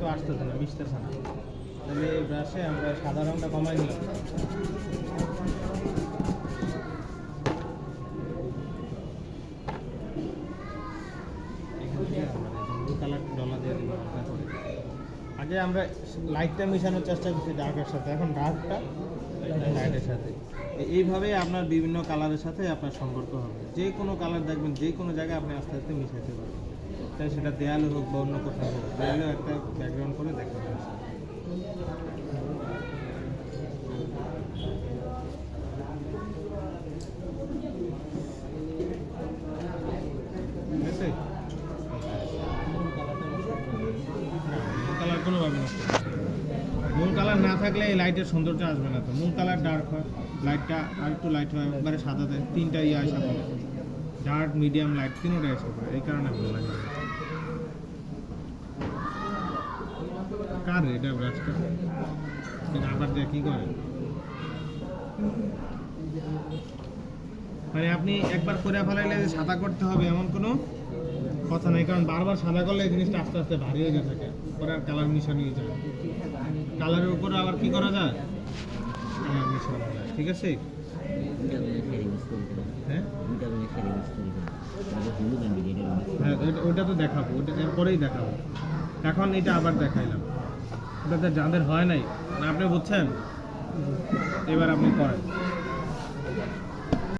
কিন্তু আসতেছে না, মিশতেছে না। তাহলে এই ব্রাশে আমরা সাদা রঙটা কমাই নিলাম। ব্লু কালার ডলা দিয়ে দিব হালকা করে। আগে আমরা লাইটটা মেশানোর চেষ্টা করছি ডার্কের সাথে, এখন ডার্কটা লাইটের সাথে। এইভাবেই আপনার বিভিন্ন কালারের সাথে আপনার সম্পর্ক হবে। যে কোনো কালার দেখবেন যে কোনো জায়গায় আপনি আস্তে আস্তে মিশাতে পারবেন। তাই সেটা দেয়ালে হোক বা অন্য কোথাও হোক, দেয়ালেও একটা ব্যাকগ্রাউন্ড করে দেখতে পাবেন। ঠিক আছে, মূল কালার কোনোভাবে নষ্ট হবে না। মূল কালার না থাকলে এই লাইটের সৌন্দর্য আসবে না। তো মূল কালার ডার্ক হয়, লাইটটা আর একটু লাইট হয়, একবারে সাদাতে তিনটা আসা পড়ে, ডার্ক মিডিয়াম লাইট তিনটাই আসা পড়ে, এই কারণে ভালো লাগে। কার এটা ব্রাশটা আবার দিয়ে কী করে, মানে আপনি একবার করে ফেলাইলে যে সাদা করতে হবে এমন কোনো কথা নেই, কারণ বারবার সাদা করলে এই জিনিসটা আস্তে আস্তে ভারী হয়ে যেতে থাকে, পরে আর কালার মিশানো যায়। কালারের উপরে আবার কি করা যায়, কালার মিশানো যায়। ঠিক আছে, হ্যাঁ হ্যাঁ ওইটা তো দেখাবো, ওইটা এরপরেই দেখাবো। এখন এটা আবার দেখাইলাম, ওটাতে যাদের হয় নাই না, আপনি বুঝছেন, এবার আপনি করেন।